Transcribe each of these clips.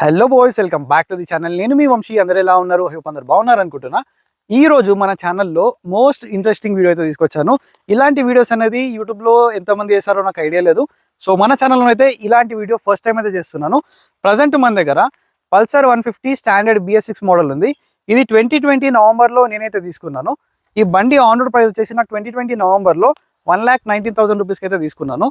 Hello boys, welcome back to the channel. నేను మీ వంశీ. అందరు ఎలా ఉన్నారు? హోప్ అందరు బాగున్నారు అనుకుంటున్నా. ఈ రోజు మన ఛానల్లో మోస్ట్ ఇంట్రెస్టింగ్ వీడియో అయితే తీసుకొచ్చాను. ఇలాంటి వీడియోస్ అనేది యూట్యూబ్లో ఎంతమంది చేస్తారో నాకు ఐడియా లేదు. సో మన ఛానల్లో అయితే ఇలాంటి వీడియో ఫస్ట్ టైం అయితే చేస్తున్నాను. ప్రజెంట్ మన దగ్గర పల్సర్ 150 స్టాండర్డ్ BS6 మోడల్ ఉంది. ఇది 2020 నవంబర్లో నేనైతే తీసుకున్నాను. ఈ బండి ఆన్ రోడ్ ప్రైస్ వచ్చేసి నాకు 2020 నవంబర్లో 1,19,000 రూపీస్కి అయితే తీసుకున్నాను,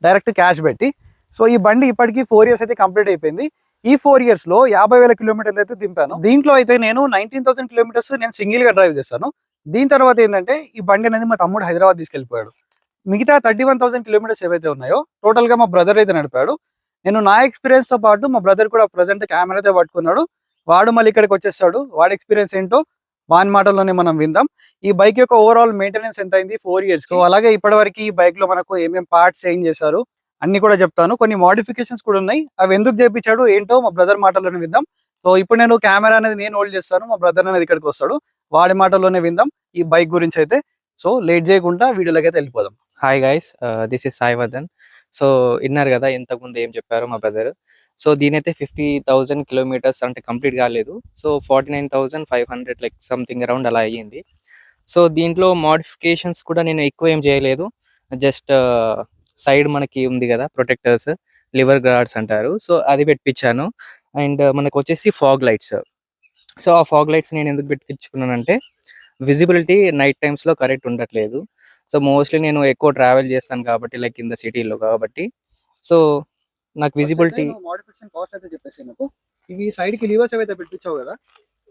డైరెక్ట్ క్యాష్ పెట్టి. సో ఈ బండి ఇప్పటికీ 4 ఇయర్స్ అయితే కంప్లీట్ అయిపోయింది. ఈ 4 ఇయర్స్ లో 50,000 కిలోమీటర్లు అయితే దింపాను. దీంట్లో అయితే నేను 19,000 కిలోమీటర్స్ నేను సింగిల్ గా డ్రైవ్ చేస్తాను. దీని తర్వాత ఏంటంటే ఈ బండి అనేది మా తమ్ముడు హైదరాబాద్ తీసుకెళ్లిపోయాడు. మిగతా 31,000 కిలోమీటర్స్ ఏవైతే ఉన్నాయో టోటల్ గా మా బ్రదర్ అయితే నడిపాడు. నేను నా ఎక్స్పీరియన్స్ తో పాటు మా బ్రదర్ కూడా ప్రజెంట్ కెమెరా అయితే పట్టుకున్నాడు. వాడు మళ్ళీ ఇక్కడికి వచ్చేస్తాడు. వాడి ఎక్స్పీరియన్స్ ఏంటో వాన్ మాటల్లోనే మనం విందాం. ఈ బైక్ యొక్క ఓవరాల్ మెయింటెనెన్స్ ఎంత అయింది 4 ఇయర్స్. సో అలాగే ఇప్పటివరకు ఈ బైక్ లో మనకు ఏమేమి పార్ట్స్ చేంజ్ చేశారు అన్ని కూడా చెప్తాను. కొన్ని మోడిఫికేషన్స్ కూడా ఉన్నాయి. అవి ఎందుకు చేయించాడు ఏంటో మా బ్రదర్ మాటల్లోనే విందాం. సో ఇప్పుడు నేను కెమెరా అనేది నేను హోల్డ్ చేస్తాను, మా బ్రదర్ అనేది ఇక్కడికి వస్తాడు. వాడి మాటల్లోనే విందాం ఈ బైక్ గురించి అయితే. సో లేట్ చేయకుండా వీడియోలోకి అయితే వెళ్ళిపోదాం. Hi guys, this is Sai Vardhan. So విన్నారు కదా ఇంతకుముందు ఏం చెప్పారు మా బ్రదర్. సో దీనైతే 50,000 కిలోమీటర్స్ అంటే కంప్లీట్ కాలేదు. సో 49,500 లైక్ సంథింగ్ అరౌండ్ అలా అయ్యింది. సో దీంట్లో మోడిఫికేషన్స్ కూడా నేను ఎక్కువ ఏం చేయలేదు. జస్ట్ సైడ్ మనకి ఉంది కదా ప్రొటెక్టర్స్, లివర్ గార్డ్స్ అంటారు, సో అది పెట్టించాను. అండ్ మనకు వచ్చేసి ఫాగ్ లైట్స్. సో ఆ ఫాగ్ లైట్స్ నేను ఎందుకు పెట్టించుకున్నానంటే విజిబిలిటీ నైట్ టైమ్స్లో కరెక్ట్ ఉండట్లేదు. సో మోస్ట్లీ నేను ఎక్కువ ట్రావెల్ చేస్తాను కాబట్టి లైక్ ఇన్ ద సిటీలో కాబట్టి, సో నాకు విజిబిలిటీ. మోడిఫికేషన్ కాస్ట్ అయితే చెప్పేసి నాకు ఇవి సైడ్ కి లివర్స్ ఏవైతే పెట్టించావు కదా,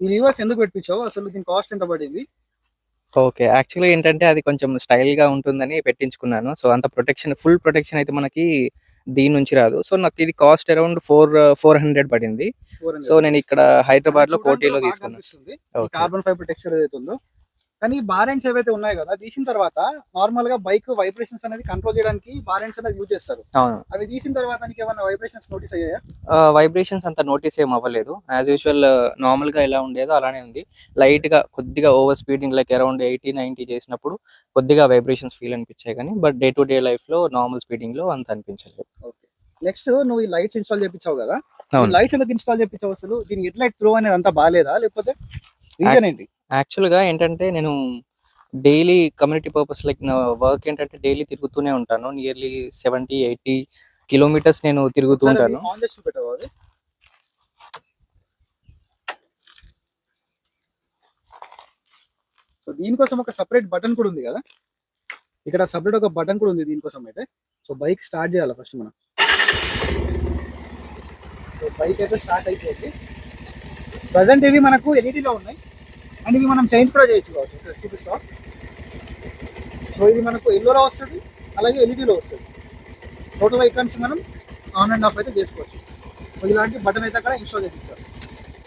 ఈ లివర్స్ ఎందుకు పెట్టించావు, అసలు దీని కాస్ట్ ఎంత పడింది? ఓకే, యాక్చువల్గా ఏంటంటే అది కొంచెం స్టైల్గా ఉంటుందని పెట్టించుకున్నాను. సో అంత ప్రొటెక్షన్, ఫుల్ ప్రొటెక్షన్ అయితే మనకి దీని నుంచి రాదు. సో నాకు ఇది కాస్ట్ అరౌండ్ 400 పడింది. సో నేను ఇక్కడ హైదరాబాద్ లో కోటిలో తీసుకున్నాను. కార్బన్ ఫైబర్ టెక్స్చర్ ఏదైతే ఉందో, కానీ బారెంట్స్ ఏవైతే ఉన్నాయో కదా, తీసిన తర్వాత నార్మల్ గా బైక్ వైబ్రేషన్స్ అనేది కంట్రోల్ చేయడానికి బారెంట్స్ అనేది యూజ్ చేస్తారు. అవి తీసిన తర్వాత ఏమైనా వైబ్రేషన్స్ నోటీస్ అయ్యాయా? వైబ్రేషన్స్ అంత నోటీస్ ఏం అవ్వలేదు. యాజ్ యూజువల్ నార్మల్ గా ఎలా ఉండేదో అలానే ఉంది. లైట్ గా కొద్దిగా ఓవర్ స్పీడింగ్ లైక్ అరౌండ్ 80-90 చేసినప్పుడు కొద్దిగా వైబ్రేషన్స్ ఫీల్ అనిపించాయి, కానీ but day to day life లో నార్మల్ స్పీడింగ్ లో అంత అనిపించలేదు. నెక్స్ట్ నువ్వు ఈ లైట్స్ ఇన్స్టాల్ చేయించావు కదా, లైట్స్ ఎందుకు ఇన్స్టాల్ చేయించావు? అసలు దీని హెడ్ లైట్ త్రో అనేది అంతా బాగాలేదా, లేకపోతే రీజన్ ఏంటి? యాక్చువల్ గా ఏంటంటే నేను డైలీ కమ్యూనిటీ పర్పస్ లైక్ నా వర్క్ ఏంటంటే డైలీ తిరుగుతూనే ఉంటాను. నియర్లీ 70-80 కిలోమీటర్స్ నేను తిరుగుతూ ఉంటాను. సో దీనికోసం ఒక సపరేట్ బటన్ కూడా ఉంది కదా, ఇక్కడ సపరేట్ ఒక బటన్ కూడా ఉంది దీనికోసం అయితే. సో బైక్ స్టార్ట్ చేయాలి ఫస్ట్ మనం. సో బైక్ అయితే స్టార్ట్ అయిపోయింది. ప్రజెంట్ ఇవి మనకు ఎల్ఈడిలో ఉన్నాయి అండ్ ఇవి మనం చేంజ్ కూడా చేయొచ్చు కావచ్చు, చూపిస్తాం. సో ఇది మనకు ఎల్లోలో వస్తుంది, అలాగే ఎల్ఈడిలో వస్తుంది. టోటల్ ఐకాన్స్ మనం ఆన్ అండ్ ఆఫ్ అయితే చేసుకోవచ్చు. సో ఇలాంటి బటన్ అయితే అక్కడ ఇన్స్టాల్ చేయించాలి.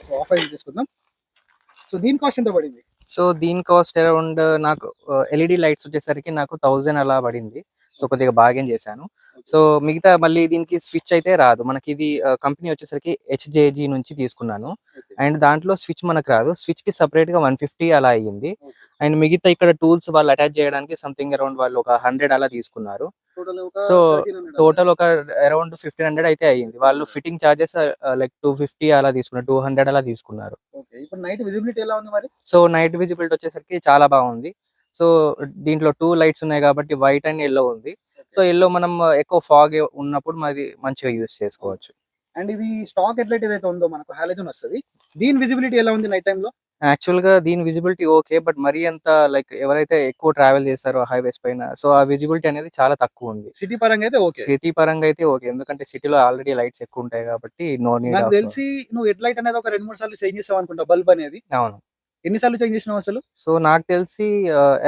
సో ఆఫ్ అయితే చేసుకుందాం. సో దీని కాస్ట్ ఎంత పడింది? సో దీని కాస్ట్ అరౌండ్ నాకు ఎల్ఈడి లైట్స్ వచ్చేసరికి నాకు 1000 అలా పడింది. సో కొద్దిగా బార్గెన్ చేశాను. సో మిగతా మళ్ళీ దీనికి స్విచ్ అయితే రాదు మనకి. ఇది కంపెనీ వచ్చేసరికి HJG నుంచి తీసుకున్నాను. అండ్ దాంట్లో స్విచ్ మనకు రాదు. స్విచ్ కి సపరేట్ గా 150 అలా అయ్యింది. అండ్ మిగతా ఇక్కడ టూల్స్ వాళ్ళు అటాచ్ చేయడానికి సంథింగ్ అరౌండ్ వాళ్ళు ఒక 100 అలా తీసుకున్నారు. సో టోటల్ ఒక అరౌండ్ 1500 అయితే అయ్యింది. వాళ్ళు ఫిట్టింగ్ చార్జెస్ లైక్ 250 అలా తీసుకున్నారు, 200 అలా తీసుకున్నారు. ఇప్పుడు నైట్ విజిబిలిటీ ఎలా ఉంది మరి? సో నైట్ విజిబిలిటీ వచ్చేసరికి చాలా బాగుంది. సో దీంట్లో 2 లైట్స్ ఉన్నాయి కాబట్టి వైట్ అండ్ ఎల్లో ఉంది. సో ఎల్లో మనం ఎక్కువ ఫాగ్ ఉన్నప్పుడు మరి మంచిగా యూస్ చేసుకోవచ్చు. అండ్ ఇది స్టాక్ హెడ్ లైట్ ఏదైతే ఉందో మనకు హాలోజన్ వస్తుంది, దీని విజిబిలిటీ ఎలా ఉంది నైట్ టైం లో? యాక్చువల్ గా దీని విజిబిలిటీ ఓకే, బట్ మరీ అంత లైక్ ఎవరైతే ఎక్కువ ట్రావెల్ చేస్తారో హైవేస్ పైన, సో ఆ విజిబిలిటీ అనేది చాలా తక్కువ ఉంది. సిటీ పరంగా అయితే ఓకే, సిటీ పరంగా అయితే ఓకే, ఎందుకంటే సిటీలో ఆల్రెడీ లైట్స్ ఎక్కువ ఉంటాయి కాబట్టి నో నీడ్. నాకు తెలిసి నువ్వు హెడ్ లైట్ అనేది ఒక 2-3 సార్లు చేంజ్ చేసావు అనుకుంటా, బల్బ్ అనేది. అవును. ఎన్నిసార్లు చేంజ్ చేసినావు అసలు? సో నాకు తెలిసి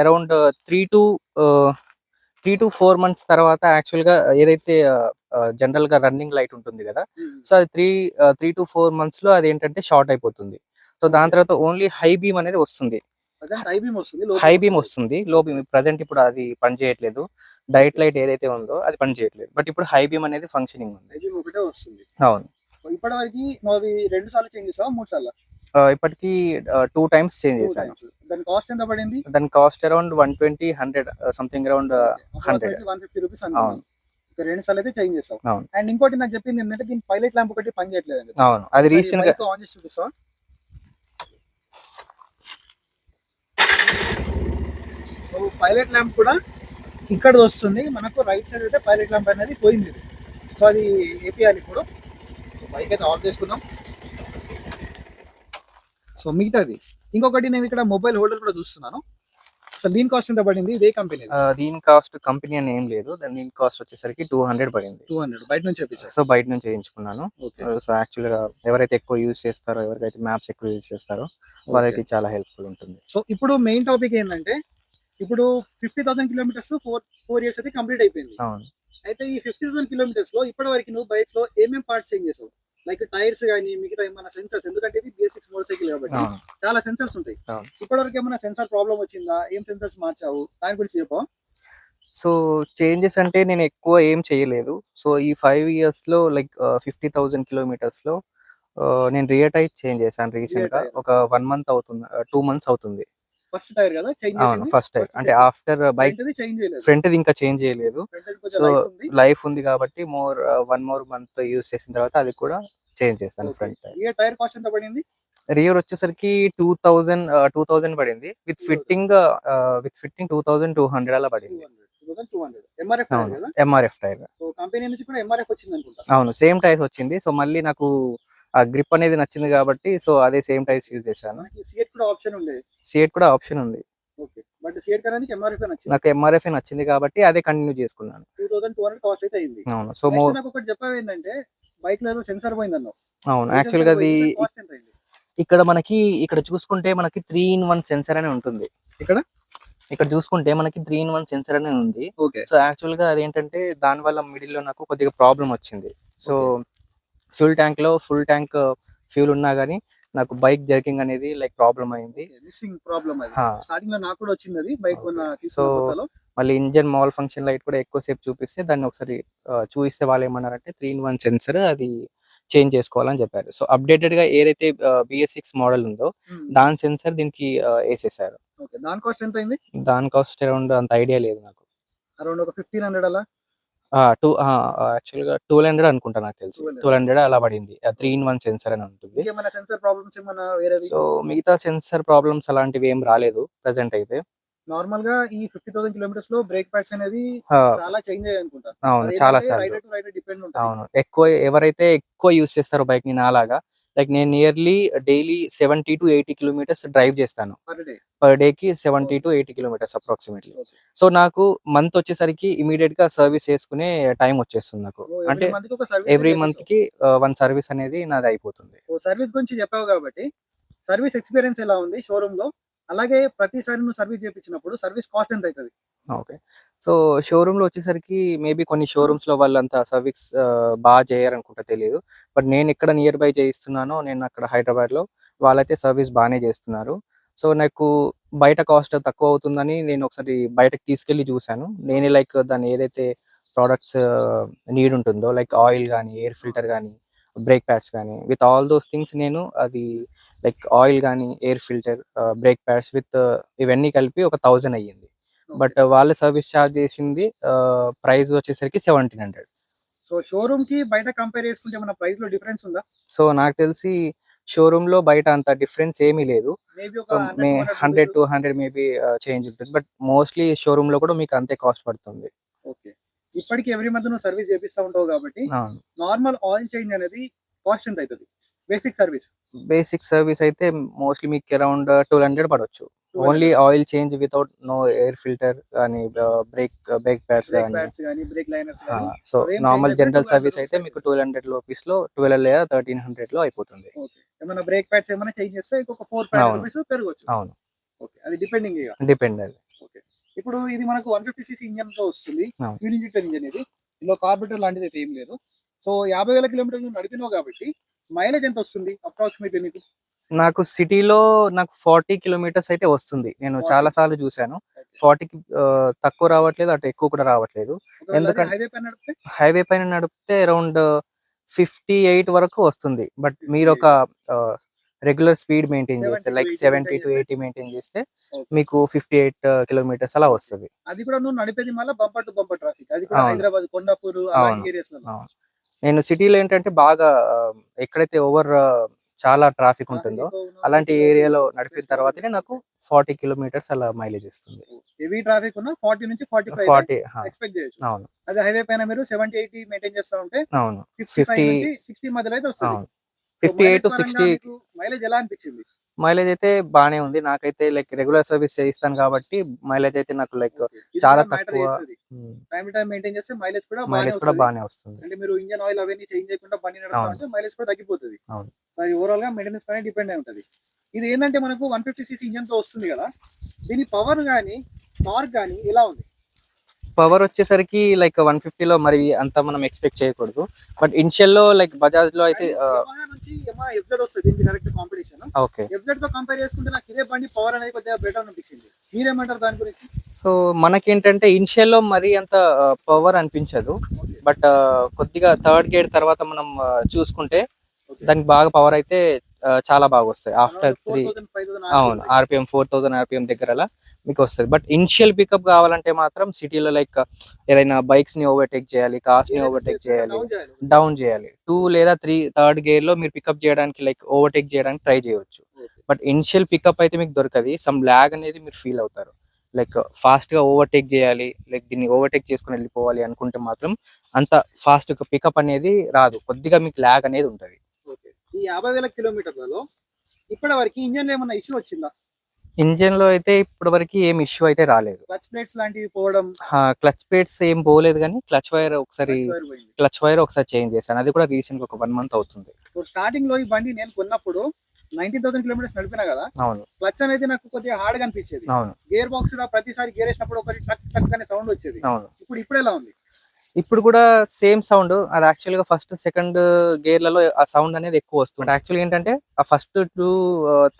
అరౌండ్ 3 to 4 months తర్వాత యాక్చువల్ గా ఏదైతే జనరల్ గా రన్నింగ్ లైట్ ఉంటుంది కదా, సో అది 3 to 4 months లో అది ఏంటంటే షార్ట్ అయిపోతుంది. సో దాని తర్వాత ఓన్లీ హై బీమ్ అనేది వస్తుంది. హై బీమ్ వస్తుంది, లో బీమ్ ప్రజెంట్ ఇప్పుడు అది పని చేయట్లేదు. డైట్ లైట్ ఏదైతే ఉందో అది పని చేయట్లేదు, బట్ ఇప్పుడు హై బీమ్ అనేది ఫంక్షనింగ్ ఉంది. అవును. ఇప్పటి వరకు నువ్వు 2 సార్లు చేంజ్ చేసావా, 3 సార్లు? ఇప్పటికి 2 times చేంజ్ చేశాను. దాని కాస్ట్ ఎంత పడింది? దాని cost around 120-100 something around 100. 150 rupees. అవును. ఓకే, 2 సార్లు అయితే చేంజ్ చేసావు. అవును. అండ్ ఇంకోటి నాకు చెప్పింది ఏంటంటే దీని పైలట్ ల్యాంప్ ఒకటి పని చేయట్లేదండి. అవును. అది రీసెంట్ గా ఆన్ చేసి చూపిస్తావా? సో పైలట్ ల్యాంప్ కూడా ఇక్కడ వస్తుంది మనకు. రైట్ సైడ్ అయితే పైలట్ ల్యాంప్ అనేది పోయింది. సో అది ఏపీయాలి ఇప్పుడు. బైక్ అయితే ఆఫ్ చేసుకుందాం. సో మిగతాది ఇంకొకటి, నేను ఇక్కడ మొబైల్ హోల్డర్ కూడా చూస్తున్నాను. అసలు దీని కాస్ట్ ఎంత పడింది? ఇదే కంపెనీ దీని కాస్ట్ కంపెనీ అని ఏం లేదు. దీని కాస్ట్ వచ్చేసరికి 200 పడింది. 200 బయట నుంచి చెప్పించారు. సో బయట నుంచి చేయించుకున్నాను. ఓకే. సో యాక్చువల్ గా ఎవరైతే ఎక్కువ యూజ్ చేస్తారో, ఎవరికైతే మ్యాప్స్ ఎక్కువ యూజ్ చేస్తారో వాళ్ళకి చాలా హెల్ప్ఫుల్ ఉంటుంది. సో ఇప్పుడు మెయిన్ టాపిక్ ఏంటంటే, ఇప్పుడు 50,000 కిలోమీటర్స్ 4 ఇయర్స్ అయితే కంప్లీట్ అయిపోయింది. అవును. అయితే ఈ 50,000 కిలోమీటర్స్ లో ఇప్పటి వరకు నువ్వు బైక్స్ లో ఏమేం పార్ట్స్ చేంజ్ చేసావు? లైక్ టైర్స్ కానీ మిగతా ఏమైనా సెన్సర్స్, ఎందుకంటే ఇది బేసిక్స్ మోటార్ సైకిల్ కాబట్టి అవును. చాలా సెన్సర్స్ ఉంటాయి. అవును. ఇప్పటి వరకు ఏమైనా సెన్సార్ ప్రాబ్లం వచ్చిందా? ఏం సెన్సర్స్ మార్చావు? దాని గురించి చెప్పవా? సో చేంజెస్ అంటే నేను ఎక్కువ ఏం చేయలేదు. సో ఈ 5 ఇయర్స్ లో లైక్ 50,000 కిలోమీటర్స్ లో నేను రియర్ టైర్ చేంజ్ చేశాను రీసెంట్ గా. టైర్ ఒక 1 మంత్ అవుతుంది, 2 మంత్స్ అవుతుంది. ఫస్ట్ టైర్ కదా చేంజ్ అవును, చేసింది? First tyre. అంటే ఆఫ్టర్ బైక్ చేంజ్ చేయలేదు. ఫ్రంట్ ఇంకా చేంజ్ చేయలేదు. Front ది కొంచెం సో life ఉంది. లైఫ్ ఉంది కాబట్టి వన్ మోర్ మంత్ యూస్ చేసిన తర్వాత అది కూడా చేంజ్ చేస్తాను front tyre. Rear tyre cost ఎంత పడింది? రియర్ వచ్చేసరికి 2000 పడింది. విత్ ఫిట్టింగ్ 2200 అలా పడింది. 2200 ఎంఆర్ఎఫ్ టైర్ అవును, కదా? MRF tyre. సో కంపెనీ నుంచి కూడా ఎంఆర్ఎఫ్ వచ్చింది అనుకుంటా. అవును, సేమ్ టైర్స్ వచ్చింది. సో మళ్ళీ నాకు ఆ గ్రిప్ అనేది నచ్చింది కాబట్టి సో అదే సేమ్ టైర్స్ యూజ్ చేశాను. మనకి సిఎట్ కూడా ఆప్షన్ ఉండేది. సిఎట్ కూడా ఆప్షన్ ఉంది. ఓకే, బట్ సిఎట్ కరానికి ఎంఆర్ఎఫ్ నచ్చింది. నాకు ఎంఆర్ఎఫ్ నచ్చింది కాబట్టి అదే కంటిన్యూ చేసుకున్నాను. 2200 కాస్ట్ అయితే అయింది. అవును. సో నెక్స్ట్ నాకు ఒకటి చెప్పావు ఏంటంటే, బైక్ లో ఏదో సెన్సార్ పోయింది అన్నావు. అవును, యాక్చువల్ గా అది కాస్ట్ ఎంత అయింది? ఇక్కడ చూసుకుంటే మనకి 3-in-1 సెన్సర్ అనే ఉంటుంది. ఇక్కడ చూసుకుంటే మనకి 3-in-1 సెన్సర్ అనేది ఉంది. ఓకే. సో యాక్చువల్ గా అదేంటంటే దాని వల్ల మిడిల్ లో నాకు కొద్దిగా ప్రాబ్లం వచ్చింది. సో ఫుల్ ట్యాంక్ ఫ్యూల్ ఉన్నా గానీ నాకు బైక్ జర్కింగ్ అనేది లైక్ ప్రాబ్లం అయింది. మిస్సింగ్ ప్రాబ్లం అది. స్టార్టింగ్ లో నాకు కూడా వచ్చింది అది బైక్ సో మళ్ళీ ఇంజన్ మాల్ ఫంక్షన్ లైట్ కూడా ఎక్కువసేపు చూపిస్తే దాన్ని ఒకసారి చూపిస్తే వాళ్ళు ఏమన్నారంటే 3-in-1 సెన్సర్ అది చేంజ్ చేసుకోవాలని చెప్పారు. సో అప్డేటెడ్ గా ఏదైతే BS6 మోడల్ ఉందో దాని సెన్సర్ దీనికి వేసేసారు. దాని కాస్ట్ ఎంత అయింది? దాని కాస్ట్ అరౌండ్ అంత ఐడియా లేదు నాకు. అరౌండ్ ఒక 1500 అలా. యాక్చువల్ గా 1200 అనుకుంటా, నాకు తెలిసి 1200 అలా పడింది. 3-in-1 సెన్సర్ అని ఉంటుంది. ఏమైనా సెన్సర్ ప్రాబ్లమ్స్ ఏమైనా వేరేవి? సో మిగతా సెన్సర్ ప్రాబ్లమ్స్ అలాంటివి ఏం రాలేదు ప్రెసెంట్ అయితే. నార్మల్ గా ఈ 50,000 కిలోమీటర్స్ లో బ్రేక్ ప్యాడ్స్ అనేది చాలా చేంజ్ అయ్యాయి అనుకుంటా. అవును, చాలా సార్లు. రైడర్ టు రైడర్ డిపెండ్ ఉంటుంది. అవును, ఎవరైతే ఎక్కువ యూస్ చేస్తారో బైక్ ని నాలాగా, లైక్ నేను nearly daily 70 to 80 kilometres drive చేస్తాను. పర్ డే కి 70 to 80 కిలోమీటర్స్ అప్రాక్సిమేట్లీ. సో నాకు మంత్ వచ్చేసరికి ఇమీడియట్ గా సర్వీస్ చేసుకునే టైం వచ్చేస్తుంది నాకు. అంటే ఎవ్రీ మంత్ కి 1 సర్వీస్ అనేది నాది అయిపోతుంది. సర్వీస్ గురించి చెప్పావు కాబట్టి సర్వీస్ ఎక్స్పీరియన్స్ ఎలా ఉంది షోరూమ్ లో? అలాగే ప్రతిసారి నువ్వు సర్వీస్ చేయించినప్పుడు సర్వీస్ కాస్ట్ ఎంత అవుతుంది? ఓకే. సో షోరూమ్ లో వచ్చేసరికి మేబీ కొన్ని షోరూమ్స్ లో వాళ్ళంతా సర్వీస్ బాగా చేయరనుకుంటా, తెలియదు. బట్ నేను ఎక్కడ నియర్ బై చేయిస్తున్నానో, నేను అక్కడ హైదరాబాద్ లో వాళ్ళైతే సర్వీస్ బాగానే చేస్తున్నారు. సో నాకు బయట కాస్ట్ తక్కువ అవుతుందని నేను ఒకసారి బయటకు తీసుకెళ్లి చూశాను. నేనే లైక్ దాన్ని ఏదైతే ప్రోడక్ట్స్ నీడ్ ఉంటుందో, లైక్ ఆయిల్ కానీ, ఎయిర్ ఫిల్టర్ కానీ, బ్రేక్ ప్యాడ్స్ కానీ, విత్ ఆల్ దోస్ థింగ్స్ నేను అది లైక్ ఆయిల్ కానీ, air filter, brake pads with ఇవన్నీ కలిపి ఒక 1000 అయ్యింది. బట్ వాళ్ళ సర్వీస్ ఛార్జ్ చేసింది ప్రైస్ వచ్చేసరికి 1700. సో షోరూమ్ కి బయట కంపేర్ చేసుకుంటే మన ప్రైస్ లో డిఫరెన్స్ ఉందా? సో నాకు తెలిసి షోరూమ్ లో బయట అంత డిఫరెన్స్ ఏమీ లేదు. 100-200 మేబీ చేంజ్ ఉంటుంది. బట్ మోస్ట్లీ షోరూమ్ లో కూడా మీకు అంతే కాస్ట్ పడుతుంది. ఓకే. ఇప్పటికి ఎవ్రీ మంత్ నువ్వు సర్వీస్ చేపిస్తా ఉంటావు కాబట్టి నార్మల్ ఆయిల్ చేంజ్ అనేది కాస్ట్ ఎంత అవుతుంది? బేసిక్ సర్వీస్ అయితే మోస్ట్లీ మీకు అరౌండ్ 1200 పడవచ్చు. Only oil change without no air filter కానీ, బ్రేక్ ప్యాడ్స్ కానీ, బ్రేక్ లైనర్స్ కానీ. సో నార్మల్ జనరల్ సర్వీస్ అయితే మీకు 1200 రూపీస్ లో 12 లేదా 1300 లో అయిపోతుంది. ఏమైనా బ్రేక్ ప్యాడ్స్ ఏమైనా చేంజ్ చేస్తే ఇంకొక 4-5 రూపీస్ పెరగవచ్చు. అవును. ఓకే, అది డిపెండింగ్. ఓకే, ఇప్పుడు ఇది మనకు 150cc ఇంజన్ తో వస్తుంది. ఫ్యూల్ ఇంజెక్టర్ ఇంజన్ ఇది. ఇందులో కార్బొరేటర్ లాంటిది అయితే ఏం లేదు. సో 50,000 కిలోమీటర్లు నడిపినావు కాబట్టి మైలేజ్ ఎంత వస్తుంది అప్రాక్సిమేట్లీ నీకు? నాకు సిటీలో 40 కిలోమీటర్స్ అయితే వస్తుంది. నేను చాలా సార్లు చూసాను. 40కి తక్కువ రావట్లేదు, అటు ఎక్కువ కూడా రావట్లేదు. ఎందుకంటే హైవే పైన నడిపితే అరౌండ్ 58 వరకు వస్తుంది. బట్ మీరు ఒక రెగ్యులర్ స్పీడ్ మెయింటైన్ చేస్తే 70 to లైక్ 80 70 maintain టు చేస్తే? 80 మెయింటైన్ చేస్తే Okay. మీకు 58 కిలోమీటర్స్ అలా వస్తుంది. అది కూడా నువ్వు నడిపేది మళ్ళీ బంపర్ టు బంపర్ ట్రాఫిక్, అది కూడా అవును. హైదరాబాద్ కొండాపూర్ అవును. అలాంటి ఏరియాస్ లో. అవును. నేను సిటీలో ఏంటంటే బాగా ఎక్కడైతే చాలా ట్రాఫిక్ ఉంటుందో అలాంటి ఏరియాలో నడిపిన తర్వాతనే నాకు 40 కిలోమీటర్స్ అలా మైలేజ్ ఇస్తుంది. హెవీ ట్రాఫిక్ ఉన్న 40 నుంచి 45 40 ఎక్స్పెక్ట్ చేయొచ్చు. అవును. అదే హైవే పైన మీరు 70-80 మెయింటైన్ చేస్తా ఉంటే అవును. 55 50 నుంచి 60 మధ్యలో అయితే వస్తుంది. అవును. 58 టు 60 మైలేజ్ ఎలా అనిపించింది? మైలేజ్ అయితే బానే ఉంది. నాకైతే లైక్ రెగ్యులర్ సర్వీస్ చేయిస్తాను కాబట్టి మైలేజ్ అయితే నాకు లైక్ ఇది చాలా కూడా matter తక్కువ. చేస్తది. టైం టు టైం మెయింటైన్ చేస్తే మైలేజ్ కూడా బాగానే మైలేజ్ కూడా వస్తుంది. బానే వస్తుంది. అంటే మీరు ఇంజన్ ఆయిల్ అవన్నీ చేంజ్ చేయకుండా బండి నడపా అవును. అంటే మైలేజ్ కూడా తగ్గిపోతుంది. అవును. అది ఓవరాల్ గా మెయింటెనెన్స్ పైన డిపెండ్ అయి ఉంటది. ఇది ఏంటంటే మనకు 150 cc ఇంజన్ తో వస్తుంది కదా, దీని పవర్ గానీ టార్క్ గానీ ఎలా ఉంది? పవర్ వచ్చేసరికి లైక్ 150లో మరి అంత మనం ఎక్స్పెక్ట్ చేయకూడదు. బట్ ఇనిషియల్ లో లైక్ బజాజ్ లో అయితే యమహా నుంచి యమహా FZ వస్తుంది దీనికి డైరెక్ట్ కాంపిటీషన్. ఓకే. FZ తో కంపేర్ చేసుకుంటే నాకు ఇదే బండి పవర్ అనేది కొద్దిగా బెటర్ అనిపించింది. మీరేమంటారు దాని గురించి? సో మనకేంటంటే ఇనిషియల్ లో మరి అంత పవర్ అనిపించదు. బట్ కొద్దిగా థర్డ్ గేర్ తర్వాత మనం చూసుకుంటే దానికి బాగా పవర్ అయితే చాలా బాగా వస్తాయి ఆఫ్టర్ 3. 4000, 5000 అవును. ఆర్పిఎం 4000 ఆర్పిఎం దగ్గర అలా మీకు వస్తుంది. బట్ ఇనిషియల్ పికప్ కావాలంటే మాత్రం సిటీలో లైక్ ఏదైనా బైక్స్ ని ఓవర్టేక్ చేయాలి, కార్స్ ని ఓవర్టేక్ చేయాలి, డౌన్ చేయాలి. 2 లేదా 3 థర్డ్ గేర్ లో మీరు పికప్ చేయడానికి లైక్ ఓవర్టేక్ చేయడానికి ట్రై చేయొచ్చు. బట్ ఇనిషియల్ పికప్ అయితే మీకు దొరకది. సమ్ లాగ్ అనేది మీరు ఫీల్ అవుతారు. లైక్ ఫాస్ట్ గా ఓవర్టేక్ చేయాలి, లైక్ దీన్ని ఓవర్టేక్ చేసుకుని వెళ్ళిపోవాలి అనుకుంటే మాత్రం అంత ఫాస్ట్ పికప్ అనేది రాదు. కొద్దిగా మీకు లాగ్ అనేది ఉంటది. ఈ 50,000 కిలోమీటర్లలో ఇప్పటి వరకు ఇంజన్ లో ఏమన్నా ఇష్యూ వచ్చిందా? ఇంజన్ లో అయితే ఇప్పటి వరకు ఏం ఇష్యూ అయితే రాలేదు. క్లచ్ ప్లేట్స్ లాంటివి పోవడం? క్లచ్ ప్లేట్స్ ఏం పోలేదు, కానీ క్లచ్ వైర్ ఒకసారి చేంజ్ చేశాను. అది కూడా రీసెంట్ గా ఒక 1 మంత్ అవుతుంది. స్టార్టింగ్ లో ఈ బండి నేను కొన్నప్పుడు 19,000 కిలోమీటర్స్ నడిపినా కదా, అవును. క్లచ్ అనేది నాకు కొద్దిగా హార్డ్ గా అనిపించేది. అవును. గేర్ బాక్స్ కూడా ప్రతిసారి గేర్ వేసినప్పుడు ఒకటి టక్ టక్ అనే సౌండ్ వచ్చేది. అవును. ఇప్పుడు ఎలా ఉంది? ఇప్పుడు కూడా సేమ్ సౌండ్. అది యాక్చువల్ గా ఫస్ట్ సెకండ్ గేర్లలో ఆ సౌండ్ అనేది ఎక్కువ వస్తుంది. యాక్చువల్ ఏంటంటే ఆ ఫస్ట్ టు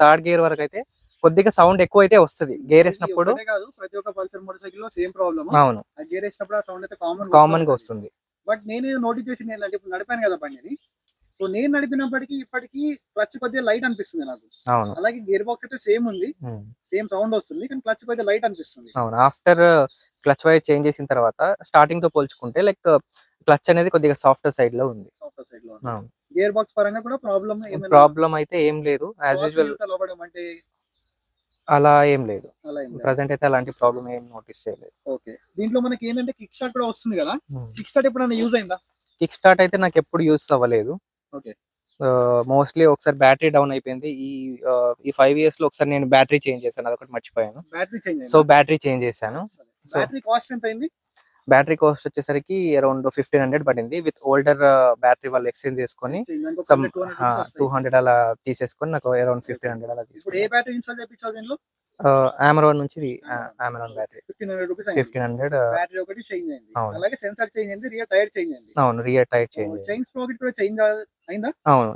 థర్డ్ గేర్ వరకు అయితే కొద్దిగా సౌండ్ ఎక్కువ అయితే వస్తుంది గేర్ వేసినప్పుడు. కాదు, ప్రతి ఒక్క పల్సర్ మోటార్ సైకిల్ లో సేమ్ ప్రాబ్లమ్. అవును. ఆ గేర్ వేసినప్పుడు ఆ సౌండ్ అయితే కామన్ గా వస్తుంది. బట్ నేను నోటీస్ చేసింది ఏంటంటే, ఇప్పుడు నడిపాను కదా బండిని, సో నేను నడిపినప్పటికీ ఇప్పటికీ క్లచ్ కొద్దిగా లైట్ అనిపిస్తుంది నాకు. అవును. అలాగే గేర్ బాక్స్ అయితే సేమ్ ఉంది, సేమ్ సౌండ్ వస్తుంది, కానీ క్లచ్ కొద్దిగా లైట్ అనిపిస్తుంది. అవును. ఆఫ్టర్ క్లచ్ వైర్ చేంజ్ చేసిన తర్వాత స్టార్టింగ్ తో పోల్చుకుంటే లైక్ క్లచ్ అనేది కొద్దిగా సాఫ్ట్ సైడ్ లో ఉంది. గేర్ బాక్స్ పరంగా కూడా ప్రాబ్లం అయితే ఏం లేదు. యాజ్ యూజువల్ అంటే అలా ఏం లేదు. ప్రెసెంట్ అయితే అలాంటి ప్రాబ్లం ఏం నోటీస్ చేయలేదు. ఓకే. దీంట్లో మనకి ఏంటంటే కిక్ స్టార్ట్ కూడా వస్తుంది కదా, కిక్ స్టార్ట్ ఎప్పుడైనా యూజ్ అయిందా? కిక్ స్టార్ట్ అయితే నాకు ఎప్పుడు యూస్ అవ్వలేదు. ఓకే. మోస్ట్లీ ఒకసారి బ్యాటరీ డౌన్ అయిపోయింది. ఈ 5 years లో ఒకసారి నేను బ్యాటరీ చేంజ్ చేశాను, అదొకటి మర్చిపోయాను. సో బ్యాటరీ చేంజ్ చేశాను. బ్యాటరీ కాస్ట్ ఎంత అయింది? బ్యాటరీ కాస్ట్ వచ్చేసరికి అరౌండ్ 1500 పడింది. విత్ ఓల్డర్ బ్యాటరీ వాళ్ళు ఎక్స్చేంజ్ చేసుకొని 200 అలా తీసేసుకొని నాకు అరౌండ్ 1500 అలా ఇప్పుడు ఏ బ్యాటరీ ఇన్స్టాల్ చేయించాలి దీనిలో? అమెరాన్ నుంచి అమెరాన్ బ్యాటరీ 1500 బ్యాటరీ ఒకటి చేంజ్ అయింది. అలాగే సెన్సార్ చేంజ్ అయింది, రియర్ టైర్ చేంజ్ అయింది. అవును. రియర్ టైర్ చేంజ్ అయింది. చైన్ స్ప్రాకెట్ కూడా చేంజ్ అయిందా? అవును.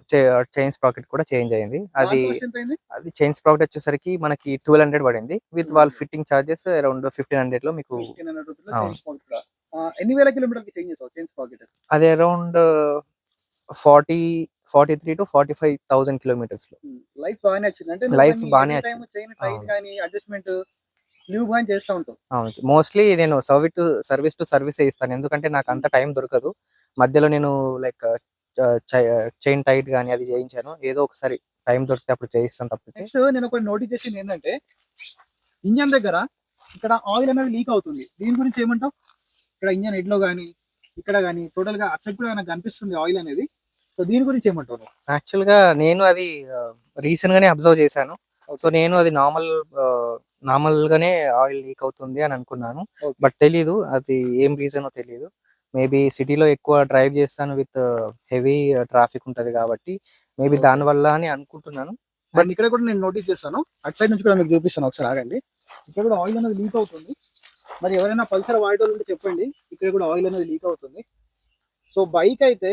చైన్ స్ప్రాకెట్ కూడా చేంజ్ అయింది. అది చైన్ స్ప్రాకెట్ వచ్చేసరికి మనకి 1200 పడింది. విత్ వాళ్ళ ఫిట్టింగ్ చార్జెస్ అరౌండ్ 1500 లో మీకు. ఎన్ని వేల కిలోమీటర్కి చేంజ్ చేసావు చైన్ స్ప్రాకెట్? అది అరౌండ్ 43 to 45,000 కిలోమీటర్స్ లో. లైఫ్ బాగానే వచ్చింది. అంటే లైఫ్ బాగానే వచ్చింది. చైన్ టైట్ గానీ అడ్జస్ట్మెంట్ న్యూ గానీ చేస్తా ఉంటావు. అవును. మోస్ట్లీ నేను సర్వీస్ టు సర్వీస్ ఇస్తాను, ఎందుకంటే నాకు అంత టైం దొరకదు. మధ్యలో నేను లైక్ చైన్ టైట్ గానీ అది చేయించాను, ఏదో ఒకసారి టైం దొరికితే అప్పుడు చేయిస్తాను తప్పితే. నెక్స్ట్ నేను ఒకటి నోటీస్ చేసింది ఏంటంటే, ఇంజన్ దగ్గర ఇక్కడ ఆయిల్ అనేది లీక్ అవుతుంది. దీని గురించి ఏమంటావు? ఇక్కడ ఇంజన్ హెడ్ లో గానీ ఇక్కడ గానీ టోటల్ గా అటు సైడ్ కూడా నాకు కనిపిస్తుంది ఆయిల్ అనేది. సో దీని గురించి ఏమంటావు? యాక్చువల్ గా నేను అది రీసెంట్ గానే అబ్జర్వ్ చేశాను. సో నేను అది నార్మల్ గానే ఆయిల్ లీక్ అవుతుంది అని అనుకున్నాను. బట్ తెలీదు అది ఏం రీజనో తెలీదు. మేబీ సిటీలో ఎక్కువ డ్రైవ్ చేస్తాను, విత్ హెవీ ట్రాఫిక్ ఉంటది కాబట్టి మేబీ దాని వల్ల అని అనుకుంటున్నాను. బట్ ఇక్కడ కూడా నేను నోటీస్ చేస్తాను, అటు సైడ్ నుంచి కూడా మీకు చూపిస్తాను, ఒకసారి ఆగండి. ఇక్కడ కూడా ఆయిల్ అనేది లీక్ అవుతుంది. మరి ఎవరైనా పల్సర్ వాడేటోళ్ళు ఉంటే చెప్పండి, ఇక్కడ కూడా ఆయిల్ అనేది లీక్ అవుతుంది. సో బైక్ అయితే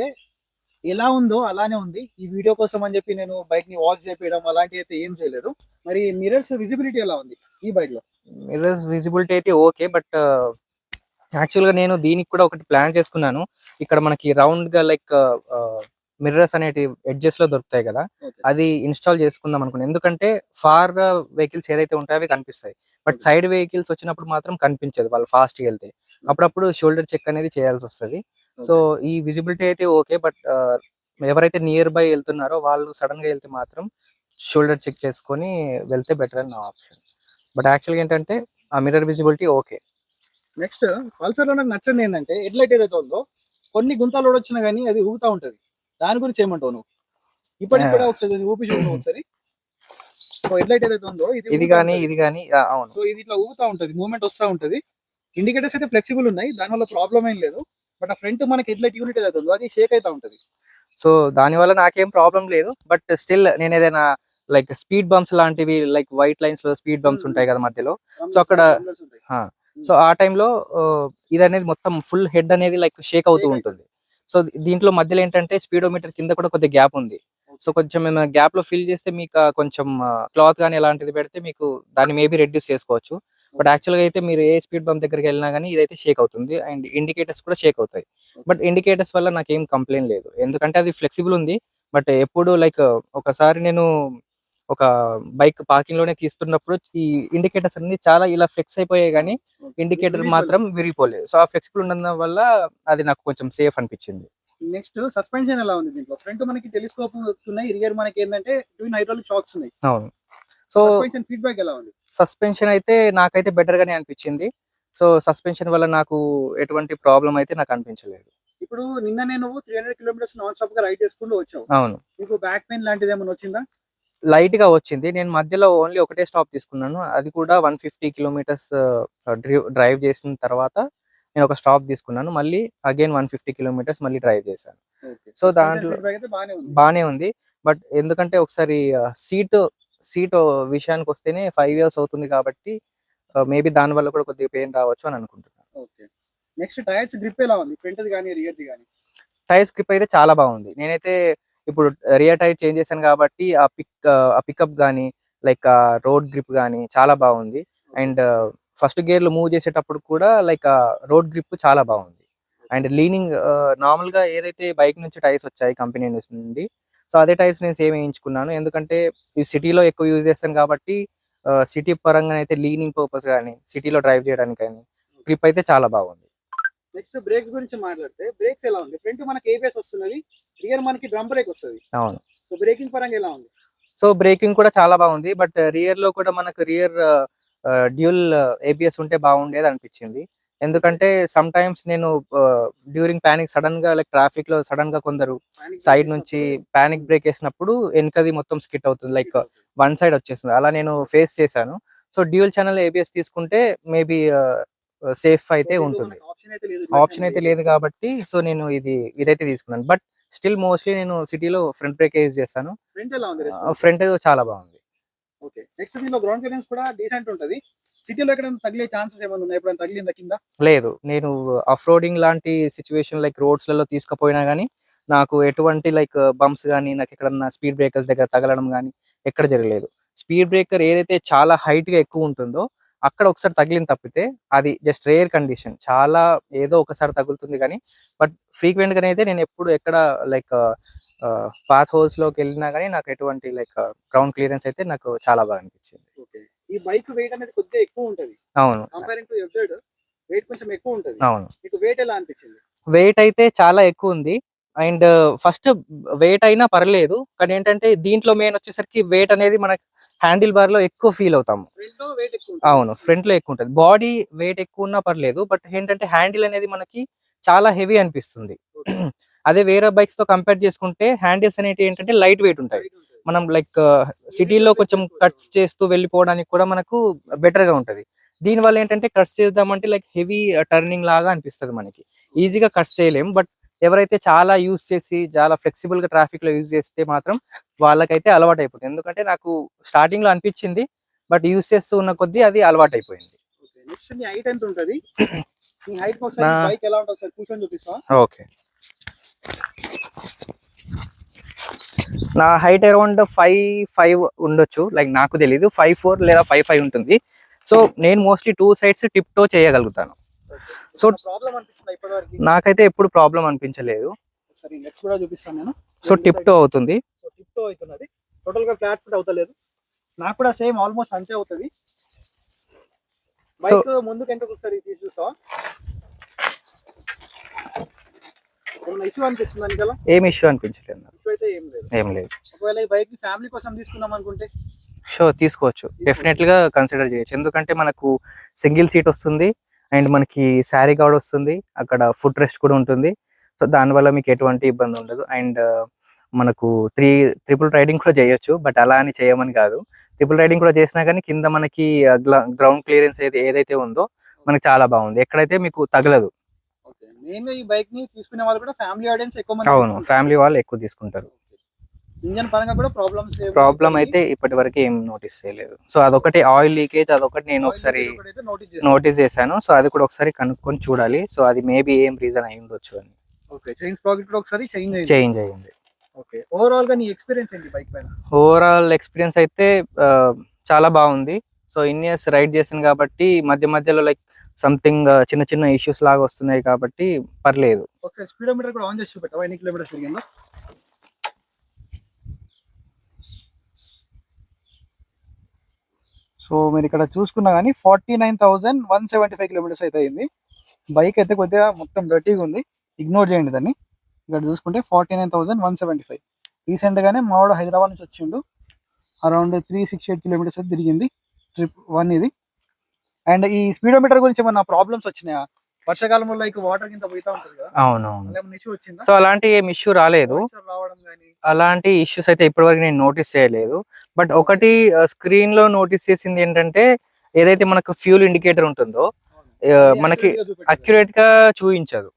ఎలా ఉందో అలానే ఉంది. ఈ వీడియో కోసం అని చెప్పి నేను బైక్ ని వాష్ చేపించడం అలాంటివి అయితే ఏం చేయలేదు. మరి మిర్రర్స్ విజిబిలిటీ ఎలా ఉంది ఈ బైక్ లో? మిర్రర్స్ విజిబిలిటీ అయితే ఓకే, బట్ యాక్చువల్ గా నేను దీనికి కూడా ఒకటి ప్లాన్ చేసుకున్నాను. ఇక్కడ మనకి రౌండ్ గా లైక్ మిర్రర్స్ అనేటి ఎడ్జెస్ లో దొరుకుతాయి కదా, అది ఇన్స్టాల్ చేసుకుందాం అనుకున్నాను. ఎందుకంటే ఫార్ వెహికల్స్ ఏదైతే ఉంటాయో అవి కనిపిస్తాయి, బట్ సైడ్ వెహికల్స్ వచ్చినప్పుడు మాత్రం కనిపించదు వాళ్ళు ఫాస్ట్ గా వెళ్తే. అప్పుడప్పుడు షోల్డర్ చెక్ అనేది చేయాల్సి వస్తుంది. సో ఈ విజిబిలిటీ అయితే ఓకే, బట్ ఎవరైతే నియర్ బై వెళ్తున్నారో వాళ్ళు సడన్ గా వెళ్తే మాత్రం షోల్డర్ చెక్ చేసుకొని వెళ్తే బెటర్ అని నా ఆప్షన్. బట్ యాక్చువల్గా ఏంటంటే ఆ mirror visibility okay. Next Pulsar లో నాకు నచ్చింది ఏంటంటే హెడ్లైట్ ఏదైతే ఉందో కొన్ని గుంతలు వచ్చినా కానీ అది ఊగుతా ఉంటది. దాని గురించి ఏమంటావు నువ్వు? ఇప్పటికి కూడా ఒకసారి ఊపి చూడు ఒకసారి. సో హెడ్లైట్ ఏదైతే ఉందో ఇది కానీ అవును. సో ఇది ఇట్లా ఊగుతా ఉంటది, మూవ్మెంట్ వస్తూ ఉంటది. ఇండికేటర్స్ అయితే ఫ్లెక్సిబుల్ ఉన్నాయి, దానివల్ల ప్రాబ్లం ఏం లేదు. బట్ ఆ ఫ్రంట్ మనకి హెడ్లైట్ యూనిట్ ఏదైతే ఉందో అది షేక్ అవుతా ఉంటది. సో దానివల్ల నాకేం ప్రాబ్లం లేదు, బట్ స్టిల్ నేను ఏదైనా లైక్ స్పీడ్ బంప్స్ లాంటివి, లైక్ వైట్ లైన్స్ లో స్పీడ్ బంప్స్ ఉంటాయి కదా మధ్యలో, సో అక్కడ సో ఆ టైంలో ఇది అనేది మొత్తం ఫుల్ హెడ్ అనేది లైక్ షేక్ అవుతూ ఉంటుంది. సో దీంట్లో మధ్యలో ఏంటంటే స్పీడోమీటర్ కింద కూడా కొద్దిగా గ్యాప్ ఉంది. సో కొంచెం గ్యాప్ లో ఫిల్ చేస్తే మీకు కొంచెం క్లాత్ కానీ ఎలాంటిది పెడితే మీకు దాన్ని మేబీ రెడ్యూస్ చేసుకోవచ్చు. బట్ యాక్చువల్గా అయితే మీరు ఏ స్పీడ్ బంప్ దగ్గరికి వెళ్ళినా కానీ ఇదైతే షేక్ అవుతుంది, అండ్ ఇండికేటర్స్ కూడా షేక్ అవుతాయి. బట్ ఇండికేటర్స్ వల్ల నాకేం కంప్లైంట్ లేదు, ఎందుకంటే అది ఫ్లెక్సిబుల్ ఉంది. బట్ ఎప్పుడు లైక్ ఒకసారి నేను ఒక బైక్ పార్కింగ్ లోనే తీస్తున్నప్పుడు ఈ ఇండికేటర్స్ అన్ని చాలా ఇలా ఫ్లెక్స్ అయిపోయాయి, కానీ ఇండికేటర్ మాత్రం విరిగిపోలేదు. సో ఆ ఫ్లెక్సిబుల్ ఉండడం వల్ల అది నాకు కొంచెం సేఫ్ అనిపించింది. నెక్స్ట్ సస్పెన్షన్ ఎలా ఉంది దీంట్లో? ఫ్రంట్ మనకి టెలిస్కోప్ ఉన్నాయి, రియర్ మనకి ఏంటంటే ట్విన్ హైడ్రాలిక్ షాక్స్ ఉన్నాయి. అవును. సో సస్పెన్షన్ ఫీడ్బ్యాక్ ఎలా ఉంది? సస్పెన్షన్ అయితే నాకైతే బెటర్ గానే అనిపించింది. సో సస్పెన్షన్ వల్ల నాకు ఎటువంటి ప్రాబ్లం అయితే నాకు అనిపించలేదు. ఇప్పుడు నిన్ననే నువ్వు 300 కిలోమీటర్స్ నాన్ స్టాప్ గా రైడ్ చేసుకుంటూ వచ్చావు. అవును. నీకు బ్యాక్ పెయిన్ లాంటిది ఏమైనా వచ్చిందా? లైట్ గా వచ్చింది. నేను మధ్యలో ఓన్లీ ఒకటే స్టాప్ తీసుకున్నాను, అది కూడా 150 కిలోమీటర్స్ డ్రైవ్ చేసిన తర్వాత నేను ఒక స్టాప్ తీసుకున్నాను. మళ్ళీ అగైన్ 150 కిలోమీటర్స్ మళ్ళీ డ్రైవ్ చేశాను. సో దాంట్లో బానే ఉంది. బట్ ఎందుకంటే ఒకసారి సీట్ విషయానికి వస్తేనే 5 ఇయర్స్ అవుతుంది కాబట్టి మేబీ దాని వల్ల కూడా కొద్దిగా పెయిన్ రావచ్చు అని అనుకుంటున్నాను. ఓకే. నెక్స్ట్ టైర్స్ గ్రిప్ ఎలా ఉంది? ఫ్రంట్ ది కానీ రియర్ ది కానీ? టైర్స్ గ్రిప్ అయితే చాలా బాగుంది. నేనైతే ఇప్పుడు రియర్ టైర్ చేంజ్ చేశాను కాబట్టి ఆ పికప్ కానీ లైక్ రోడ్ గ్రిప్ కానీ చాలా బాగుంది. అండ్ ఫస్ట్ గేర్ లో మూవ్ చేసేటప్పుడు కూడా లైక్ రోడ్ గ్రిప్ చాలా బాగుంది. అండ్ లీనింగ్ నార్మల్ గా ఏదైతే బైక్ నుంచి టైర్స్ వచ్చాయి కంపెనీ నుండి, సో అదే టైర్స్ నేను సేమ్ వేయించుకున్నాను. ఎందుకంటే ఈ సిటీలో ఎక్కువ యూజ్ చేస్తాను కాబట్టి సిటీ పరంగా అయితే లీనింగ్ పర్పస్ కానీ సిటీలో డ్రైవ్ చేయడానికి కానీ గ్రిప్ అయితే చాలా బాగుంది. నెక్స్ట్ బ్రేక్స్ గురించి మాట్లాడితే బ్రేక్స్ ఎలా ఉంది? ఫ్రంట్ మనకి ఏబిఎస్ వస్తున్నది, రియర్ మనకి డ్రమ్ బ్రేక్ వస్తుంది. అవును. సో బ్రేకింగ్ పరంగా ఎలా ఉంది? సో బ్రేకింగ్ కూడా చాలా బాగుంది, బట్ రియర్ లో కూడా మనకు రియర్ డ్యూల్ ఏబిఎస్ ఉంటే బాగుండేది అనిపించింది. ఎందుకంటే సమ్ టైమ్స్ నేను డ్యూరింగ్ పానిక్ సడన్ గా లైక్ ట్రాఫిక్ లో సడన్ గా కొందరు సైడ్ నుంచి పానిక్ బ్రేక్ వేసినప్పుడు వెనకది మొత్తం స్కిట్ అవుతుంది, లైక్ వన్ సైడ్ వచ్చేస్తుంది. అలా నేను ఫేస్ చేశాను. సో డ్యూయల్ ఛానల్ ఏబిఎస్ తీసుకుంటే మేబీ సేఫ్ అయితే ఉంటుంది. ఆప్షన్ అయితే లేదు కాబట్టి సో నేను ఇదైతే తీసుకున్నాను. బట్ స్టిల్ మోస్ట్లీ నేను సిటీలో ఫ్రంట్ బ్రేక్ యూజ్ చేస్తాను. ఫ్రంట్ చాలా బాగుంది. ఓకే. నెక్స్ట్ దీనిలో గ్రౌండ్ క్లియరెన్స్ కూడా డీసెంట్ ఉంటది. సిటీలో ఎక్కడ తగిలే ఛాన్సెస్ ఏమైనా ఉన్నాయి? ఎప్పుడైనా తగిలిందా కింద? లేదు, నేను ఆఫ్ రోడింగ్ లాంటి సిచ్యువేషన్ లైక్ రోడ్స్ లలో తీసుకుపోయినా గానీ నాకు ఎటువంటి లైక్ బంప్స్ కానీ నాకు ఎక్కడన్నా స్పీడ్ బ్రేకర్స్ దగ్గర తగలడం కానీ ఎక్కడ జరగలేదు. స్పీడ్ బ్రేకర్ ఏదైతే చాలా హైట్ గా ఎక్కువ ఉంటుందో అక్కడ ఒకసారి తగిలిన తప్పితే అది జస్ట్ రేర్ కండిషన్, చాలా ఏదో ఒకసారి తగులుతుంది కానీ, బట్ ఫ్రీక్వెంట్ గా అయితే నేను ఎప్పుడు ఎక్కడ లైక్ పాత్ హోల్స్ లోకి వెళ్ళినా కానీ నాకు ఎటువంటి లైక్ గ్రౌండ్ క్లియరెన్స్ అయితే నాకు చాలా బాగా అనిపించింది. ఈ బైక్ వెయిట్ అనేది కొద్దిగా ఎక్కువ ఉంటది. అవును. కంపేరింగ్ టు ఎఫ్జెడ్ వెయిట్ కొంచెం ఎక్కువ ఉంటది. అవును. మీకు వెయిట్ ఎలా అనిపించింది? వెయిట్ అయితే చాలా ఎక్కువ ఉంది. అండ్ ఫస్ట్ వెయిట్ అయినా పర్లేదు, కానీ ఏంటంటే దీంట్లో మెయిన్ వచ్చేసరికి వెయిట్ అనేది మనకి హ్యాండిల్ బార్ లో ఎక్కువ ఫీల్ అవుతాము. అవును, ఫ్రంట్ లో ఎక్కువ ఉంటుంది. బాడీ వెయిట్ ఎక్కువ ఉన్నా పర్లేదు, బట్ ఏంటంటే హ్యాండిల్ అనేది మనకి చాలా హెవీ అనిపిస్తుంది. అదే వేరే బైక్స్ తో కంపేర్ చేసుకుంటే హ్యాండిల్స్ అనేవి ఏంటంటే లైట్ వెయిట్ ఉంటాయి. మనం లైక్ సిటీలో కొంచెం కట్స్ చేస్తూ వెళ్ళిపోవడానికి కూడా మనకు బెటర్ గా ఉంటది. దీని వల్ల ఏంటంటే కట్స్ చేద్దామంటే లైక్ హెవీ టర్నింగ్ లాగా అనిపిస్తుంది, మనకి ఈజీగా కట్స్ చేయలేం. బట్ ఎవరైతే చాలా యూజ్ చేసి చాలా ఫ్లెక్సిబుల్ గా ట్రాఫిక్ లో యూజ్ చేస్తే మాత్రం వాళ్ళకైతే అలవాటు అయిపోతుంది. ఎందుకంటే నాకు స్టార్టింగ్ లో అనిపించింది, బట్ యూజ్ చేస్తూ ఉన్న కొద్దీ అది అలవాటు అయిపోయింది. ఓకే. నా హైట్ అరౌండ్ 5'5" ఉండొచ్చు, లైక్ నాకు తెలీదు, 5'4" లేదా 5'5" ఉంటుంది. సో నేను మోస్ట్లీ 2 సైడ్స్ టిప్ టో చేయగలుగుతాను. సో నాకైతే ఎప్పుడు ప్రాబ్లం అనిపించలేదు. ఒకసారి నెక్స్ట్ కూడా చూపిస్తాను నేను. సో టిప్ టో అవుతుంది. సో టిప్ టో అవుతున్నది, టోటల్ గా ఫ్లాట్ ఫుట్ అవుతలేదు. నాకు కూడా సేమ్ ఆల్మోస్ట్ అంతే అవుతుంది. బైక్ ముందుకు ఎంత ఒకసారి తీసి చూస్తావా? ఏమైనా ఇష్యూ అనిపిస్తుంది దానికల్లా? ఏం ఇష్యూ అనిపించలేదు. ఇష్యూ అయితే ఏం లేదు. ఒకవేళ ఈ బైక్ ఫ్యామిలీ కోసం తీసుకున్నాం అనుకుంటే షూర్ తీసుకోవచ్చు, డెఫినెట్ గా కన్సిడర్ చేయొచ్చు. ఎందుకంటే మనకు సింగిల్ సీట్ వస్తుంది అండ్ మనకి శారీ గార్డ్ వస్తుంది, అక్కడ ఫుట్ రెస్ట్ కూడా ఉంటుంది. సో దానివల్ల మీకు ఎటువంటి ఇబ్బంది ఉండదు. అండ్ మనకు ట్రిపుల్ రైడింగ్ కూడా చేయొచ్చు, బట్ అలా అని చేయమని కాదు. ట్రిపుల్ రైడింగ్ కూడా చేసినా కానీ కింద మనకి గ్రౌండ్ క్లియరెన్స్ ఏదైతే ఉందో మనకి చాలా బాగుంది, ఎక్కడైతే మీకు తగలదు. మెయిన్గా ఈ బైక్ ని తీసుకునే వాళ్ళు కూడా ఫ్యామిలీ ఆడియన్స్ ఎక్కువ మంది. అవును, ఫ్యామిలీ వాళ్ళు ఎక్కువ తీసుకుంటారు. ఇంజన్ పరంగా కూడా ప్రాబ్లం అయితే ఇప్పటి వరకు ఏం నోటీస్ చేయలేదు. సో అదొకటి ఆయిల్ లీకేజ్, అదొకటి నేను ఒకసారి నోటీస్ చేశాను. సో అది కూడా ఒకసారి కనుక్కొని చూడాలి. సో అది మేబీ ఏం రీజన్ అయి ఉండొచ్చు అని. ఓకే, చైన్ స్ప్రాకెట్ కూడా ఒకసారి చేంజ్ అయ్యింది. ఓకే, ఓవరాల్ గా నీ ఎక్స్పీరియన్స్ ఏంటి బైక్ పైన? ఓవరాల్ ఎక్స్పీరియన్స్ అయితే చాలా బాగుంది. సో ఇన్ ఇయర్స్ రైడ్ చేశాను కాబట్టి మధ్య మధ్యలో లైక్ సంథింగ్ చిన్న చిన్న ఇష్యూస్ లాగా వస్తున్నాయి కాబట్టి పర్లేదు. ఒకసారి స్పీడోమీటర్ కూడా ఆన్ చేసి చూపెట్టావా ఎన్ని కిలోమీటర్స్ తిరిగిందో? సో మీరు ఇక్కడ చూసుకున్నా కానీ 49,175 కిలోమీటర్స్ అయితే అయింది. బైక్ అయితే కొద్దిగా మొత్తం డర్టీగా ఉంది, ఇగ్నోర్ చేయండి దాన్ని. ఇక్కడ చూసుకుంటే 49,175. రీసెంట్గానే మావాడు హైదరాబాద్ నుంచి వచ్చిండు, అరౌండ్ 368 కిలోమీటర్స్ అయితే తిరిగింది ట్రిప్ 1 ఇది. అండ్ ఈ స్పీడోమీటర్ గురించి ఏమన్నా ప్రాబ్లమ్స్ వచ్చినాయా? వర్షాకాలంలో లైక్ వాటర్ కింద పోయితా ఉంటుంది కదా. అవునవును. ఇష్యూ వచ్చిందా? సో అలాంటి ఏం ఇష్యూ రాలేదు, అలాంటి ఇష్యూస్ అయితే ఇప్పటివరకు నేను నోటీస్ చేయలేదు. బట్ ఒకటి స్క్రీన్ లో నోటీస్ చేసింది ఏంటంటే, ఏదైతే మనకు ఫ్యూల్ ఇండికేటర్ ఉంటుందో మనకి అక్యురేట్ గా చూపించదు.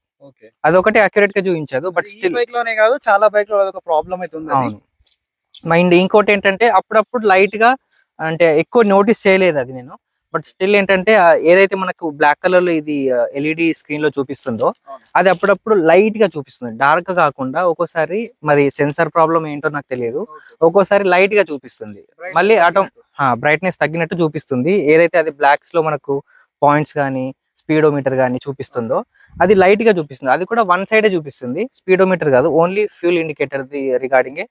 అదొకటి అక్యురేట్ గా చూపించదు. బట్ స్టిల్ బైక్ లోనే కాదు, చాలా బైక్ లో అదొక ప్రాబ్లం అయితే ఉంది. అవును. మైండ్ ఇంకోటి ఏంటంటే, అప్పుడప్పుడు లైట్ గా, అంటే ఎక్కువ నోటీస్ చేయలేదు అది నేను. బట్ స్టిల్ ఏంటంటే, ఏదైతే మనకు బ్లాక్ కలర్ లో ఇది ఎల్ఈడి స్క్రీన్ లో చూపిస్తుందో అది అప్పుడప్పుడు లైట్ గా చూపిస్తుంది, డార్క్ గా కాకుండా. ఒక్కోసారి మరి సెన్సార్ ప్రాబ్లం ఏంటో నాకు తెలియదు, ఒక్కోసారి లైట్ గా చూపిస్తుంది, మళ్ళీ బ్రైట్నెస్ తగ్గినట్టు చూపిస్తుంది. ఏదైతే అది బ్లాక్స్ లో మనకు పాయింట్స్ కానీ స్పీడోమీటర్ కానీ చూపిస్తుందో అది లైట్ గా చూపిస్తుంది. అది కూడా వన్ సైడే చూపిస్తుంది, స్పీడోమీటర్ కాదు, only fuel indicator the regarding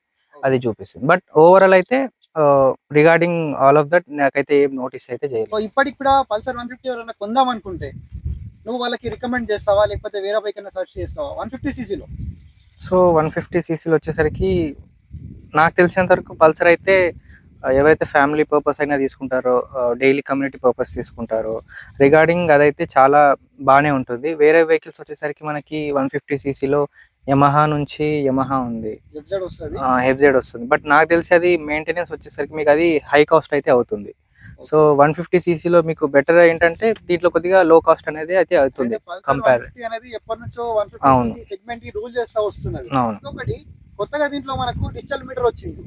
అది చూపిస్తుంది. బట్ ఓవరాల్ అయితే రిగార్డింగ్ ఆల్ ఆఫ్ దట్ నాకైతే ఏం నోటీస్ అయితే చేయలేదు. ఇప్పటికి కూడా పల్సర్ 150 ఎవరైనా కొందాం అనుకుంటే నువ్వు వాళ్ళకి రికమెండ్ చేస్తావా, లేకపోతే వేరే బైక్ అయినా సర్చ్ చేస్తావా 150 సీసీలో? సో 150 సీసీలో వచ్చేసరికి నాకు తెలిసినంత వరకు పల్సర్ అయితే ఎవరైతే ఫ్యామిలీ పర్పస్ అయినా తీసుకుంటారో, డైలీ కమ్యూనిటీ పర్పస్ తీసుకుంటారో, రిగార్డింగ్ అదైతే చాలా బాగానే ఉంటుంది. వేరే వెహికల్స్ వచ్చేసరికి మనకి 150 సీసీలో యమహా నుంచి యమహా ఉంది, హెఫ్జెడ్ వస్తుంది. బట్ నాకు తెలిసి అది మెయింటెనెన్స్ వచ్చేసరికి మీకు అది హై కాస్ట్ అయితే అవుతుంది. సో 150 సీసీలో మీకు బెటర్ ఏంటంటే దీంట్లో కొద్దిగా లో కాస్ట్ అనేది అయితే అవుతుంది కంపేర్. అవును, అవును. కొత్తగా దీంట్లో మనకు డిజిటల్ మీటర్ వచ్చింది,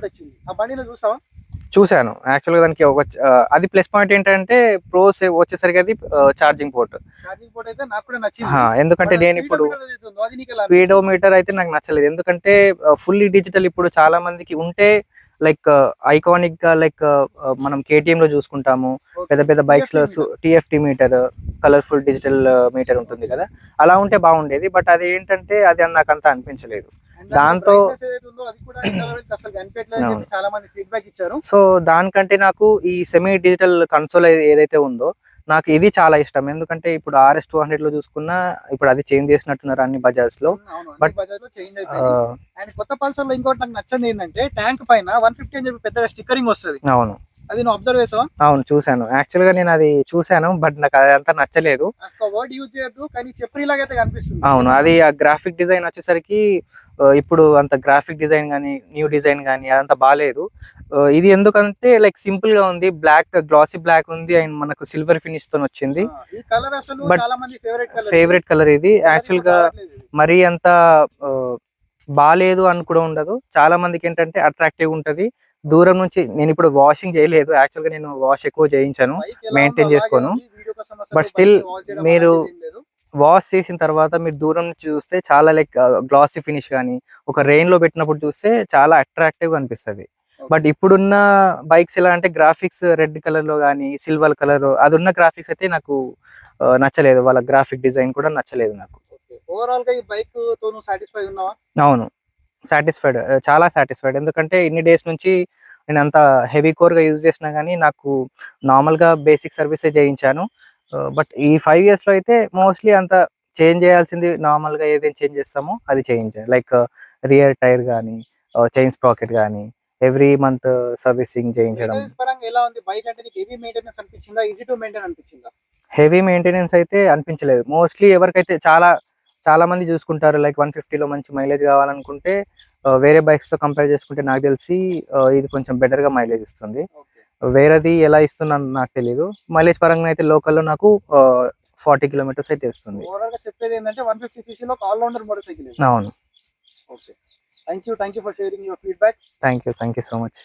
వచ్చింది. ఆ బండిలో చూసావా? చూశాను. యాక్చువల్గా దానికి ఒక అది ప్లస్ పాయింట్ ఏంటంటే, ప్రోస్ వచ్చేసరికి అది ఛార్జింగ్ పోర్ట్ అయితే నాకు కూడా నచ్చింది. ఎందుకంటే నేను ఇప్పుడు స్పీడోమీటర్ అయితే నాకు నచ్చలేదు, ఎందుకంటే ఫుల్లీ డిజిటల్ ఇప్పుడు చాలా మందికి ఉంటే లైక్ ఐకానిక్ గా, లైక్ మనం కేటీఎం లో చూసుకుంటాము పెద్ద పెద్ద బైక్స్ లో TFT meter, colourful digital meter ఉంటుంది కదా, అలా ఉంటే బాగుండేది. బట్ అది ఏంటంటే అది నాకు అంత అనిపించలేదు. దాంతో సో దానికంటే నాకు ఈ సెమీ డిజిటల్ కన్సోల్ ఏదైతే ఉందో నాకు ఇది చాలా ఇష్టం. ఎందుకంటే ఇప్పుడు RS200 లో చూసుకున్నా ఇప్పుడు అది చేంజ్ చేసినట్టున్నారు అన్ని బజాజ్ లో. బట్ కొత్త పల్సర్ లో ఇంకోటి నాకు నచ్చింది ఏంటంటే, ట్యాంక్ పైన 150 అని చెప్పి పెద్దగా స్టిక్కరింగ్ వస్తుంది. అవును, అది నువ్వు అబ్జర్వ్ చేసావా? అవును, చూసాను. యాక్చువల్ గా నేను అది చూసాను, బట్ నాకు అదంతా నచ్చలేదు. వర్డ్ యూజ్ చేయొద్దు, కానీ చెప్పరిలాగైతే కనిపిస్తుంది. అవును, అది ఆ గ్రాఫిక్ డిజైన్ వచ్చేసరికి ఇప్పుడు అంత గ్రాఫిక్ డిజైన్ కానీ న్యూ డిజైన్ కానీ అదంతా బాగాలేదు. ఇది ఎందుకంటే లైక్ సింపుల్ గా ఉంది, బ్లాక్ గ్లాసీ బ్లాక్ ఉంది అండ్ మనకు సిల్వర్ ఫినిష్ తో వచ్చింది. బట్ ఫేవరెట్ కలర్ ఇది. యాక్చువల్ గా మరీ అంత బాగాలేదు అని కూడా ఉండదు, చాలా మందికి ఏంటంటే అట్రాక్టివ్ ఉంటది. దూరం నుంచి నేను ఇప్పుడు వాషింగ్ చేయలేదు, యాక్చువల్ గా నేను వాష్ ఎక్కువ చేయించాను, మెయింటైన్ చేసుకోను. బట్ స్టిల్ మీరు వాష్ చేసిన తర్వాత మీరు దూరం నుంచి చూస్తే చాలా లైక్ గ్లాసీ ఫినిష్ కానీ ఒక రెయిన్ లో పెట్టినప్పుడు చూస్తే చాలా అట్రాక్టివ్ గా అనిపిస్తుంది. బట్ ఇప్పుడున్న బైక్స్ ఎలా అంటే గ్రాఫిక్స్ రెడ్ కలర్ లో కానీ సిల్వర్ కలర్ అది ఉన్న గ్రాఫిక్స్ అయితే నాకు నచ్చలేదు, వాళ్ళ గ్రాఫిక్ డిజైన్ కూడా నచ్చలేదు నాకు. ఓవరాల్ గా ఈ బైక్ తో నువ్వు సాటిస్ఫై ఉన్నావా? అవును, సాటిస్ఫైడ్, చాలా సాటిస్ఫైడ్. ఎందుకంటే ఇన్ని డేస్ నుంచి నేను అంత హెవీ కోర్గా యూజ్ చేసినా కానీ నాకు నార్మల్గా బేసిక్ సర్వీసే చేయించాను. బట్ ఈ 5 ఇయర్స్లో అయితే మోస్ట్లీ అంత చేంజ్ చేయాల్సింది నార్మల్గా ఏదైతే చేంజ్ చేస్తామో అది చేయించాను. లైక్ రియర్ టైర్ కానీ, చైన్ స్ప్రాకెట్ కానీ ఎవ్రీ మంత్ సర్వీసింగ్ చేయించడం. మెయింటెనెన్స్ పరంగా ఎలా ఉంది బైక్? అంటే నీకు హెవీ మెయింటెనెన్స్ అనిపించిందా, ఈజీ టు మెయింటైన్ అనిపించిందా? హెవీ మెయింటెనెన్స్ అయితే అనిపించలేదు. మోస్ట్లీ ఎవరికైతే చాలా మంది చూసుకుంటారు లైక్ 150లో మంచి మైలేజ్ కావాలనుకుంటే వేరే బైక్స్తో కంపేర్ చేసుకుంటే నాకు తెలిసి ఇది కొంచెం బెటర్గా మైలేజ్ ఇస్తుంది. వేరేది ఎలా ఇస్తుందని నాకు తెలియదు. మైలేజ్ పరంగా అయితే లోకల్లో నాకు 40 కిలోమీటర్స్ అయితే ఇస్తుంది. ఓవరాల్ గా చెప్పేది ఏంటంటే 150 cc లో ఆల్ రౌండర్ మోటార్ సైకిల్. అవును. Okay, thank you for sharing your feedback. Thank you so much.